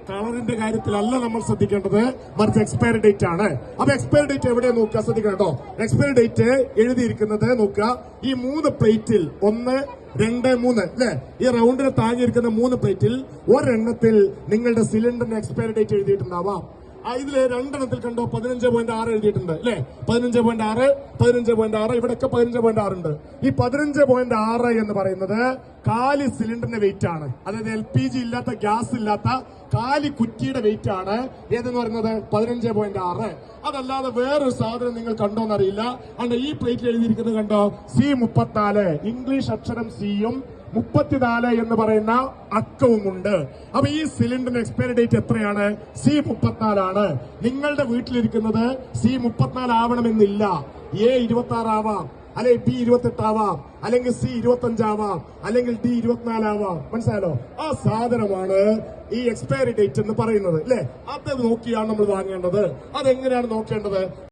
കളറിന്റെ കാര്യത്തിലല്ല നമ്മൾ ശ്രദ്ധിക്കേണ്ടത്, മറിച്ച് എക്സ്പയറി ഡേറ്റ് ആണ്. അപ്പൊ എക്സ്പയറി ഡേറ്റ് എവിടെ നോക്കുക, ശ്രദ്ധിക്കണം കേട്ടോ. എക്സ്പയറി ഡേറ്റ് എഴുതിയിരിക്കുന്നത് നോക്കുക, ഈ 3 പ്ലേറ്റിൽ 1, 2, 3 അല്ലെ, ഈ റൗണ്ടിന് താങ്ങിയിരിക്കുന്ന 3 പ്ലേറ്റിൽ ഒരെണ്ണത്തിൽ നിങ്ങളുടെ സിലിണ്ടറിന്റെ എക്സ്പയറി ഡേറ്റ് എഴുതിയിട്ടുണ്ടാവാം. ഇതില് 2 എണ്ണത്തിൽ കണ്ടോ 15.6 എഴുതിയിട്ടുണ്ട് അല്ലെ. 15.6, 15.6, ഇവിടെയൊക്കെ 15.6 ഉണ്ട്. ഈ 15.6 എന്ന് പറയുന്നത് കാലി സിലിണ്ടറിന്റെ വെയിറ്റ് ആണ്. അതായത് LPG ഇല്ലാത്ത, ഗ്യാസ് ഇല്ലാത്ത കാലി കുറ്റിയുടെ വെയിറ്റ് ആണ് ഏതെന്ന് പറയുന്നത് 15.6. അതല്ലാതെ വേറൊരു സാധനം നിങ്ങൾ കണ്ടോന്നറിയില്ല. അതുകൊണ്ട് ഈ പ്ലേറ്റിൽ എഴുതിയിരിക്കുന്നത് കണ്ടോ C34, ഇംഗ്ലീഷ് അക്ഷരം സിയും 34 എന്ന് പറയുന്ന അക്കവുമുണ്ട്. അപ്പൊ ഈ സിലിണ്ടറിന്റെ എക്സ്പയറി ഡേറ്റ് എത്രയാണ്? C34 ആണ്. നിങ്ങളുടെ വീട്ടിലിരിക്കുന്നത് C34 ആവണമെന്നില്ല. A26 ആവാം, അല്ലെങ്കിൽ B28 ആവാം, അല്ലെങ്കിൽ C25 ആവാം, അല്ലെങ്കിൽ D24 ആവാം. മനസ്സിലായല്ലോ? ആ സാധനമാണ് ഈ എക്സ്പയറി ഡേറ്റ് എന്ന് പറയുന്നത് അല്ലെ. അത് നോക്കിയാണ് നമ്മൾ വാങ്ങേണ്ടത്. അതെങ്ങനെയാണ് നോക്കേണ്ടത്?